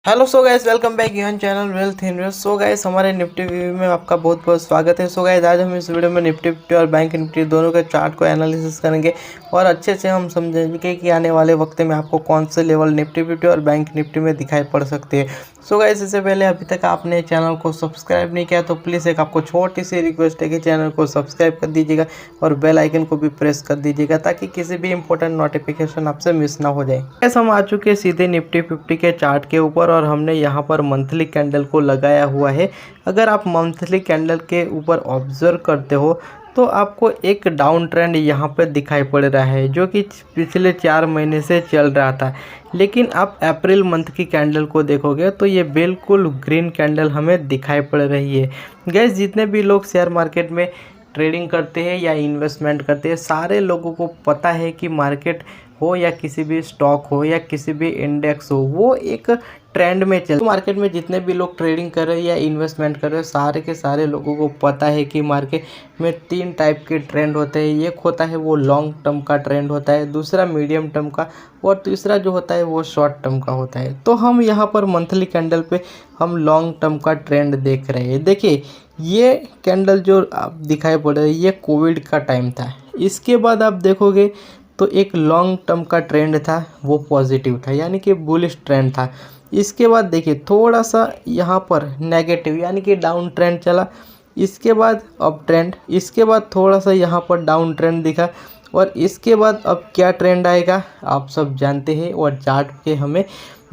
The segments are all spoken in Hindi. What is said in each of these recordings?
Hello so guys, welcome back यून channel wealth invest. So guys, हमारे निफ्टी व्यू में आपका बहुत बहुत स्वागत है। सो गाइस, आज हम इस वीडियो में निफ्टी और बैंक निफ्टी दोनों के चार्ट को एनालिसिस करेंगे और अच्छे से हम समझेंगे कि आने वाले वक्त में आपको कौन से लेवल निफ्टी फिफ्टी और बैंक निफ्टी में दिखाई पड़ सकते हैं। सो गाइस, इससे पहले अभी तक आपने चैनल को सब्सक्राइब नहीं किया तो प्लीज़ एक आपको छोटी सी रिक्वेस्ट है कि चैनल को सब्सक्राइब कर दीजिएगा और बेल आइकन को भी प्रेस कर दीजिएगा ताकि किसी भी इंपॉर्टेंट नोटिफिकेशन आपसे मिस ना हो जाए। गाइस, हम आ चुके हैं सीधे निफ्टी फिफ्टी के चार्ट के ऊपर और हमने यहाँ पर मंथली कैंडल को लगाया हुआ है। अगर आप मंथली कैंडल के ऊपर ऑब्जर्व करते हो तो आपको एक डाउन ट्रेंड यहाँ पर दिखाई पड़ रहा है जो कि पिछले 4 महीने से चल रहा था। लेकिन आप अप्रैल मंथ की कैंडल को देखोगे तो ये बिल्कुल ग्रीन कैंडल हमें दिखाई पड़ रही है। गैस, जितने भी लोग शेयर मार्केट में ट्रेडिंग करते हैं या इन्वेस्टमेंट करते हैं, सारे लोगों को पता है कि मार्केट हो या किसी भी स्टॉक हो या किसी भी इंडेक्स हो, वो एक ट्रेंड में चल। मार्केट में जितने भी लोग ट्रेडिंग कर रहे हैं या इन्वेस्टमेंट कर रहे हैं, सारे के सारे लोगों को पता है कि मार्केट में 3 टाइप के ट्रेंड होते हैं। एक होता है वो लॉन्ग टर्म का ट्रेंड होता है, दूसरा मीडियम टर्म का और तीसरा जो होता है वो शॉर्ट टर्म का होता है। तो हम यहाँ पर मंथली कैंडल पे हम लॉन्ग टर्म का ट्रेंड देख रहे हैं। देखिए, ये कैंडल जो आप दिखाई पड़ रही है ये कोविड का टाइम था। इसके बाद आप देखोगे तो एक लॉन्ग टर्म का ट्रेंड था वो पॉजिटिव था, यानी कि बुलिश ट्रेंड था। इसके बाद देखिए थोड़ा सा यहाँ पर नेगेटिव यानी कि डाउन ट्रेंड चला, इसके बाद अप ट्रेंड, इसके बाद थोड़ा सा यहाँ पर डाउन ट्रेंड दिखा और इसके बाद अब क्या ट्रेंड आएगा आप सब जानते हैं और चार्ट के हमें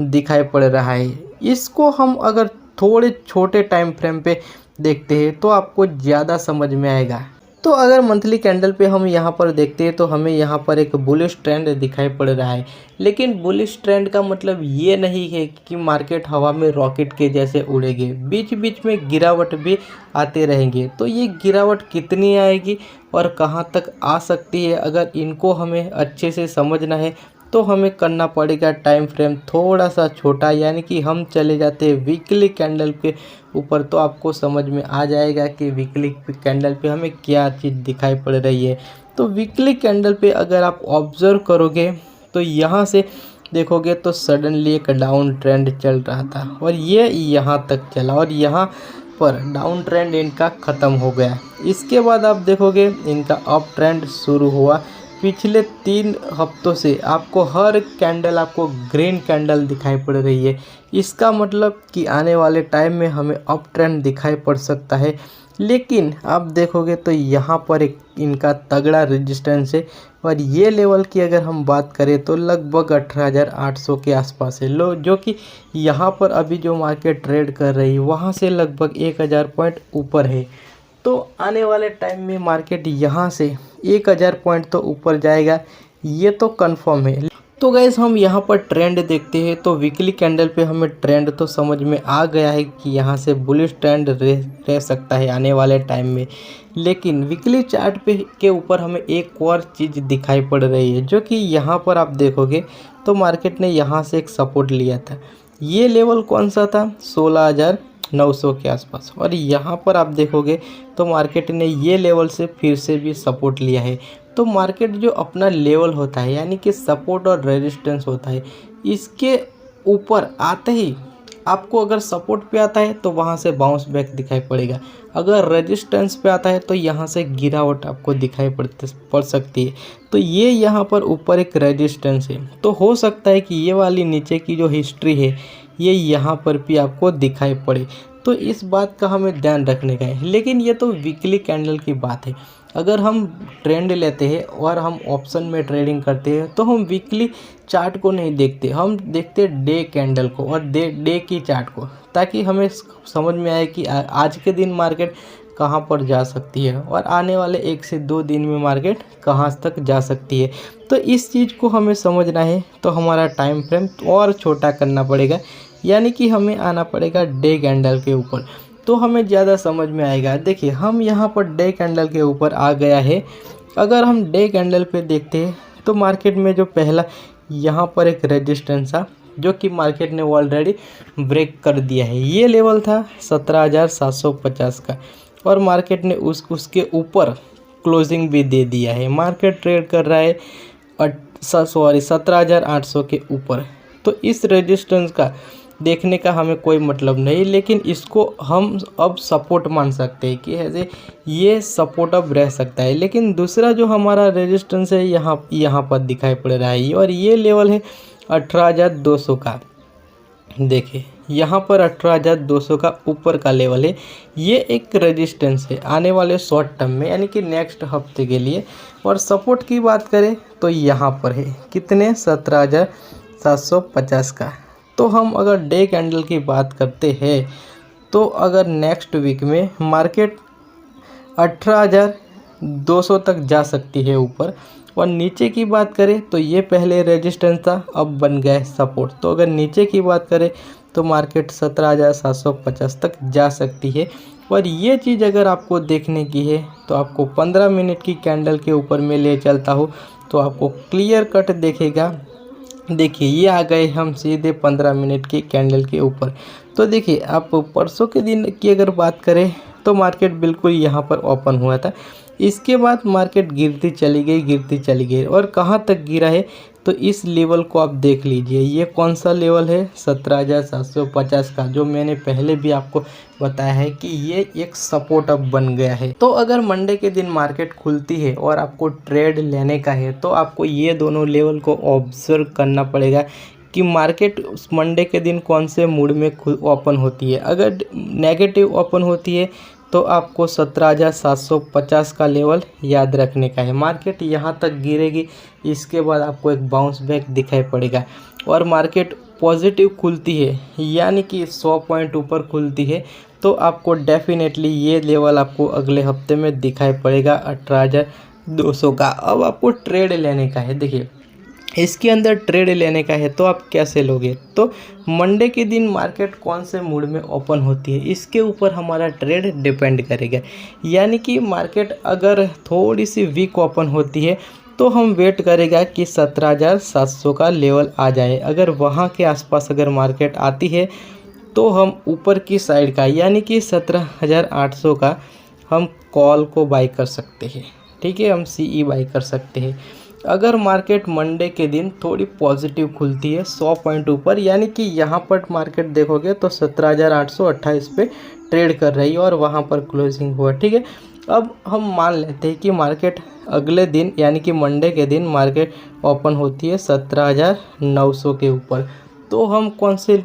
दिखाई पड़ रहा है। इसको हम अगर थोड़े छोटे टाइम फ्रेम पे देखते हैं तो आपको ज़्यादा समझ में आएगा। तो अगर मंथली कैंडल पे हम यहाँ पर देखते हैं तो हमें यहाँ पर एक बुलिश ट्रेंड दिखाई पड़ रहा है। लेकिन बुलिश ट्रेंड का मतलब ये नहीं है कि मार्केट हवा में रॉकेट के जैसे उड़ेगी, बीच बीच में गिरावट भी आते रहेंगे। तो ये गिरावट कितनी आएगी और कहाँ तक आ सकती है, अगर इनको हमें अच्छे से समझना है तो हमें करना पड़ेगा टाइम फ्रेम थोड़ा सा छोटा, यानी कि हम चले जाते हैं वीकली कैंडल के ऊपर तो आपको समझ में आ जाएगा कि वीकली कैंडल पे हमें क्या चीज़ दिखाई पड़ रही है। तो वीकली कैंडल पे अगर आप ऑब्जर्व करोगे तो यहाँ से देखोगे तो सडनली एक डाउन ट्रेंड चल रहा था और ये यहाँ तक चला और यहाँ पर डाउन ट्रेंड इनका ख़त्म हो गया। इसके बाद आप देखोगे इनका अप ट्रेंड शुरू हुआ। पिछले 3 हफ्तों से आपको हर कैंडल आपको ग्रीन कैंडल दिखाई पड़ रही है। इसका मतलब कि आने वाले टाइम में हमें अप ट्रेंड दिखाई पड़ सकता है। लेकिन आप देखोगे तो यहाँ पर एक इनका तगड़ा रेजिस्टेंस है और ये लेवल की अगर हम बात करें तो लगभग 18,800 के आसपास है लो, जो कि यहाँ पर अभी जो मार्केट ट्रेड कर रही है वहाँ से लगभग 1,000 पॉइंट ऊपर है। तो आने वाले टाइम में मार्केट यहाँ से 1,000 पॉइंट तो ऊपर जाएगा, ये तो कंफर्म है। तो गाइस, हम यहाँ पर ट्रेंड देखते हैं तो वीकली कैंडल पे हमें ट्रेंड तो समझ में आ गया है कि यहाँ से बुलिश ट्रेंड रह सकता है आने वाले टाइम में। लेकिन वीकली चार्ट पे के ऊपर हमें एक और चीज़ दिखाई पड़ रही है, जो कि यहाँ पर आप देखोगे तो मार्केट ने यहाँ से एक सपोर्ट लिया था। ये लेवल कौन सा था? 16,900 के आसपास। और यहाँ पर आप देखोगे तो मार्केट ने ये लेवल से फिर से भी सपोर्ट लिया है। तो मार्केट जो अपना लेवल होता है, यानी कि सपोर्ट और रेजिस्टेंस होता है, इसके ऊपर आते ही आपको अगर सपोर्ट पे आता है तो वहाँ से बाउंस बैक दिखाई पड़ेगा, अगर रेजिस्टेंस पे आता है तो यहाँ से गिरावट आपको दिखाई पड़ सकती है। तो ये यहाँ पर ऊपर एक रेजिस्टेंस है, तो हो सकता है कि ये वाली नीचे की जो हिस्ट्री है ये यहाँ पर भी आपको दिखाई पड़े। तो इस बात का हमें ध्यान रखने का है। लेकिन ये तो वीकली कैंडल की बात है। अगर हम ट्रेंड लेते हैं और हम ऑप्शन में ट्रेडिंग करते हैं तो हम वीकली चार्ट को नहीं देखते, हम देखते डे कैंडल को और डे की चार्ट को, ताकि हमें समझ में आए कि आज के दिन मार्केट कहाँ पर जा सकती है और आने वाले 1 से 2 दिन में मार्केट कहाँ तक जा सकती है। तो इस चीज़ को हमें समझना है तो हमारा टाइम फ्रेम और छोटा करना पड़ेगा, यानी कि हमें आना पड़ेगा डे कैंडल के ऊपर, तो हमें ज़्यादा समझ में आएगा। देखिए, हम यहाँ पर डे कैंडल के ऊपर आ गया है। अगर हम डे कैंडल पे देखते हैं तो मार्केट में जो पहला यहाँ पर एक रेजिस्टेंस था जो कि मार्केट ने ऑलरेडी ब्रेक कर दिया है। ये लेवल था 17,750 का और मार्केट ने उसके ऊपर क्लोजिंग भी दे दिया है। मार्केट ट्रेड कर रहा है 17,800 के ऊपर। तो इस रेजिस्टेंस का देखने का हमें कोई मतलब नहीं, लेकिन इसको हम अब सपोर्ट मान सकते हैं कि ऐसे ये सपोर्ट अब रह सकता है। लेकिन दूसरा जो हमारा रेजिस्टेंस है यहाँ पर दिखाई पड़ रहा है, और ये लेवल है 18,200 का। देखिए यहाँ पर 18,200 का ऊपर का लेवल है, ये एक रेजिस्टेंस है आने वाले शॉर्ट टर्म में, यानी कि नेक्स्ट हफ्ते के लिए। और सपोर्ट की बात करें तो यहाँ पर है कितने, 17,750 का। तो हम अगर डे कैंडल की बात करते हैं तो अगर नेक्स्ट वीक में मार्केट 18,200 तक जा सकती है ऊपर, और नीचे की बात करें तो ये पहले रेजिस्टेंस था, अब बन गया है सपोर्ट। तो अगर नीचे की बात करें तो मार्केट 17,750 तक जा सकती है। और ये चीज़ अगर आपको देखने की है तो आपको 15 मिनट की कैंडल के ऊपर में ले चलता हूँ तो आपको क्लियर कट देखेगा। देखिए ये आ गए हम सीधे 15 मिनट की कैंडल के ऊपर। तो देखिए आप परसों के दिन की अगर बात करें तो मार्केट बिल्कुल यहाँ पर ओपन हुआ था, इसके बाद मार्केट गिरती चली गई, और कहाँ तक गिरा है तो इस लेवल को आप देख लीजिए। ये कौन सा लेवल है, 17,750 का, जो मैंने पहले भी आपको बताया है कि ये एक सपोर्ट अब बन गया है। तो अगर मंडे के दिन मार्केट खुलती है और आपको ट्रेड लेने का है तो आपको ये दोनों लेवल को ऑब्जर्व करना पड़ेगा कि मार्केट उस मंडे के दिन कौन से मूड में ओपन होती है। अगर नेगेटिव ओपन होती है तो आपको 17,750 का लेवल याद रखने का है। मार्केट यहाँ तक गिरेगी, इसके बाद आपको एक बाउंस बैक दिखाई पड़ेगा। और मार्केट पॉजिटिव खुलती है यानी कि 100 पॉइंट ऊपर खुलती है तो आपको डेफिनेटली ये लेवल आपको अगले हफ्ते में दिखाई पड़ेगा 18,200 का। अब आपको ट्रेड लेने का है। देखिए इसके अंदर ट्रेड लेने का है तो आप कैसे लोगे, तो मंडे के दिन मार्केट कौन से मूड में ओपन होती है इसके ऊपर हमारा ट्रेड डिपेंड करेगा। यानी कि मार्केट अगर थोड़ी सी वीक ओपन होती है तो हम वेट करेगा कि 17,700 का लेवल आ जाए। अगर वहाँ के आसपास अगर मार्केट आती है तो हम ऊपर की साइड का यानी कि 17,800 का हम कॉल को बाई कर सकते हैं। ठीक है, हम CE बाई कर सकते हैं। अगर मार्केट मंडे के दिन थोड़ी पॉजिटिव खुलती है 100 पॉइंट ऊपर, यानी कि यहाँ पर मार्केट देखोगे तो 17,828 पे ट्रेड कर रही है और वहाँ पर क्लोजिंग हुआ। ठीक है, अब हम मान लेते हैं कि मार्केट अगले दिन यानी कि मंडे के दिन मार्केट ओपन होती है 17,900 के ऊपर, तो हम कौन से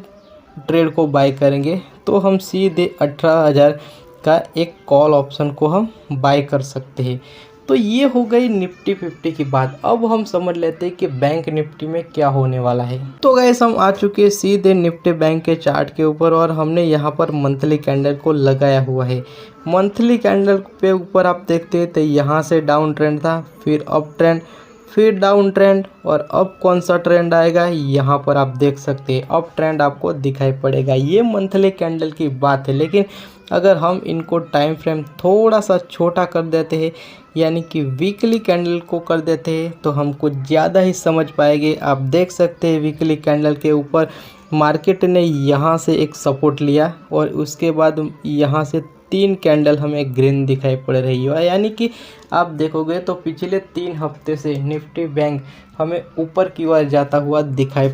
ट्रेड को बाय करेंगे, तो हम सीधे 18,000 का एक कॉल ऑप्शन को हम बाय कर सकते हैं। तो ये हो गई निफ्टी 50 की बात। अब हम समझ लेते हैं कि बैंक निफ्टी में क्या होने वाला है। तो गाइस हम आ चुके हैं सीधे निफ्टी बैंक के चार्ट के ऊपर, और हमने यहाँ पर मंथली कैंडल को लगाया हुआ है। मंथली कैंडल पे ऊपर आप देखते हैं तो यहाँ से डाउन ट्रेंड था, फिर अप ट्रेंड, फिर डाउन ट्रेंड, और अब कौन सा ट्रेंड आएगा यहाँ पर आप देख सकते हैं अप ट्रेंड आपको दिखाई पड़ेगा। ये मंथली कैंडल की बात है। लेकिन अगर हम इनको टाइम फ्रेम थोड़ा सा छोटा कर देते हैं यानी कि वीकली कैंडल को कर देते हैं तो हम कुछ ज़्यादा ही समझ पाएंगे। आप देख सकते हैं वीकली कैंडल के ऊपर मार्केट ने यहाँ से एक सपोर्ट लिया और उसके बाद यहाँ से 3 कैंडल हमें ग्रीन दिखाई पड़ रही है। यानी कि आप देखोगे तो पिछले 3 हफ्ते से निफ्टी बैंक हमें ऊपर की ओर जाता हुआ दिखाई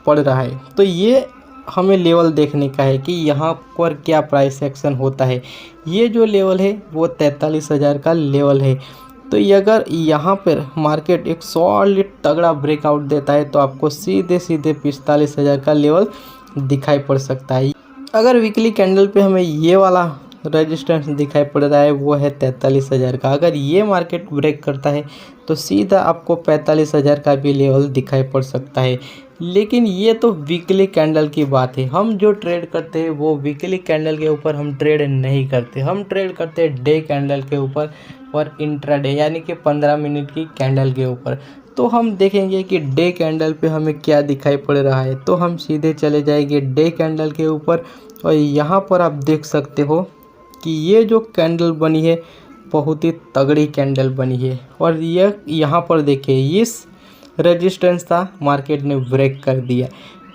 पड़ रहा है। तो ये हमें लेवल देखने का है कि यहाँ पर क्या प्राइस एक्शन होता है। ये जो लेवल है वो 43,000 का लेवल है। तो ये अगर यहाँ पर मार्केट एक सॉलिड तगड़ा ब्रेकआउट देता है तो आपको सीधे 45,000 का लेवल दिखाई पड़ सकता है। अगर वीकली कैंडल पे हमें ये वाला रेजिस्टेंस दिखाई पड़ रहा है वो है 43,000 का, अगर ये मार्केट ब्रेक करता है तो सीधा आपको 45,000 का भी लेवल दिखाई पड़ सकता है। लेकिन ये तो वीकली कैंडल की बात है। हम जो ट्रेड करते हैं वो वीकली कैंडल के ऊपर हम ट्रेड नहीं करते, हम ट्रेड करते हैं डे कैंडल के ऊपर और इंट्राडे यानी कि 15 मिनट की कैंडल के ऊपर। तो हम देखेंगे कि डे कैंडल पे हमें क्या दिखाई पड़ रहा है, तो हम सीधे चले जाएंगे डे कैंडल के ऊपर, और यहाँ पर आप देख सकते हो कि ये जो कैंडल बनी है बहुत ही तगड़ी कैंडल बनी है। और ये यहाँ पर देखिए इस रेजिस्टेंस था, मार्केट ने ब्रेक कर दिया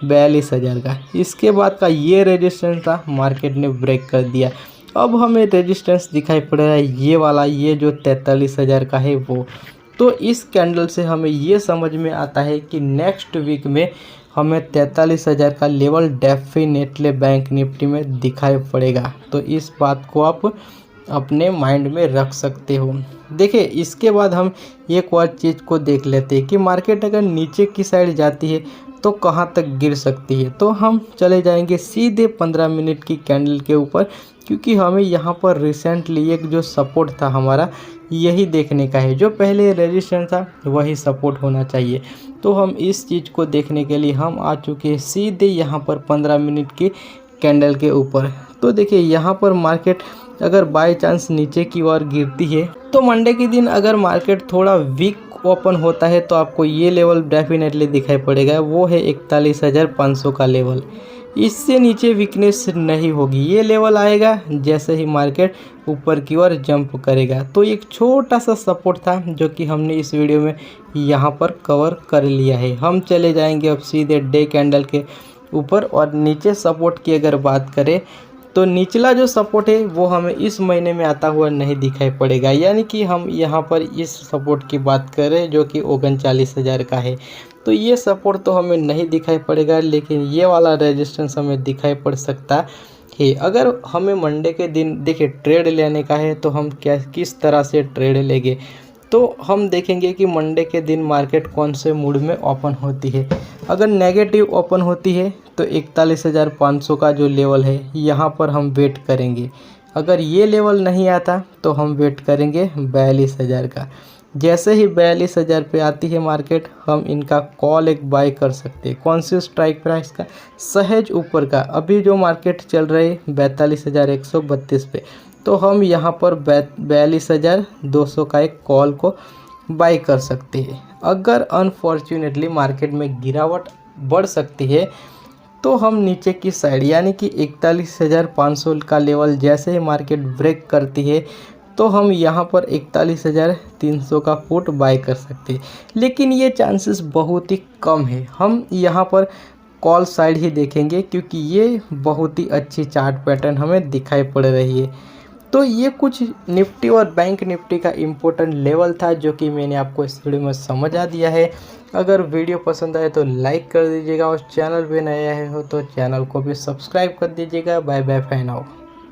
42,000 का। इसके बाद का ये रेजिस्टेंस था, मार्केट ने ब्रेक कर दिया। अब हमें रेजिस्टेंस दिखाई पड़ रहा है ये वाला, ये जो 43,000 का है वो। तो इस कैंडल से हमें ये समझ में आता है कि नेक्स्ट वीक में हमें 43,000 का लेवल डेफिनेटली बैंक निफ्टी में दिखाई पड़ेगा। तो इस बात को आप अपने माइंड में रख सकते हो। देखिए इसके बाद हम एक और चीज़ को देख लेते हैं कि मार्केट अगर नीचे की साइड जाती है तो कहाँ तक गिर सकती है। तो हम चले जाएंगे सीधे 15 मिनट की कैंडल के ऊपर, क्योंकि हमें यहाँ पर रिसेंटली एक जो सपोर्ट था हमारा यही देखने का है, जो पहले रेजिस्टेंस था वही सपोर्ट होना चाहिए। तो हम इस चीज़ को देखने के लिए हम आ चुके हैं सीधे यहाँ पर 15 मिनट की कैंडल के ऊपर। तो देखिए यहाँ पर मार्केट अगर बाय चांस नीचे की ओर गिरती है तो मंडे के दिन अगर मार्केट थोड़ा वीक ओपन होता है तो आपको ये लेवल डेफिनेटली दिखाई पड़ेगा, वो है 41,500 का लेवल। इससे नीचे वीकनेस नहीं होगी, ये लेवल आएगा जैसे ही मार्केट ऊपर की ओर जंप करेगा। तो एक छोटा सा सपोर्ट था जो कि हमने इस वीडियो में यहाँ पर कवर कर लिया है। हम चले जाएंगे अब सीधे डे कैंडल के ऊपर, और नीचे सपोर्ट की अगर बात करें तो निचला जो सपोर्ट है वो हमें इस महीने में आता हुआ नहीं दिखाई पड़ेगा। यानी कि हम यहाँ पर इस सपोर्ट की बात करें जो कि 39,000 का है, तो ये सपोर्ट तो हमें नहीं दिखाई पड़ेगा, लेकिन ये वाला रेजिस्टेंस हमें दिखाई पड़ सकता है। अगर हमें मंडे के दिन देखिए ट्रेड लेने का है तो हम किस तरह से ट्रेड लेंगे, तो हम देखेंगे कि मंडे के दिन मार्केट कौन से मूड में ओपन होती है। अगर नेगेटिव ओपन होती है तो 41,500 का जो लेवल है यहाँ पर हम वेट करेंगे। अगर ये लेवल नहीं आता तो हम वेट करेंगे 42,000 का। जैसे ही 42,000 पे आती है मार्केट, हम इनका कॉल एक बाय कर सकते हैं। कौन सी स्ट्राइक प्राइस का? सहज ऊपर का। अभी जो मार्केट चल रही है 42,132 पे, तो हम यहाँ पर 42,200 का एक कॉल को बाय कर सकते हैं। अगर अनफॉर्चुनेटली मार्केट में गिरावट बढ़ सकती है तो हम नीचे की साइड यानी कि 41,500 का लेवल जैसे ही मार्केट ब्रेक करती है तो हम यहाँ पर 41,300 का पुट बाय कर सकते हैं। लेकिन ये चांसेस बहुत ही कम है। हम यहाँ पर कॉल साइड ही देखेंगे क्योंकि ये बहुत ही अच्छी चार्ट पैटर्न हमें दिखाई पड़ रही है। तो ये कुछ निफ्टी और बैंक निफ्टी का इम्पोर्टेंट लेवल था जो कि मैंने आपको इस वीडियो में समझा दिया है। अगर वीडियो पसंद आए तो लाइक कर दीजिएगा, और चैनल पे नए आए हो तो चैनल को भी सब्सक्राइब कर दीजिएगा। बाय बाय, फैन आओ।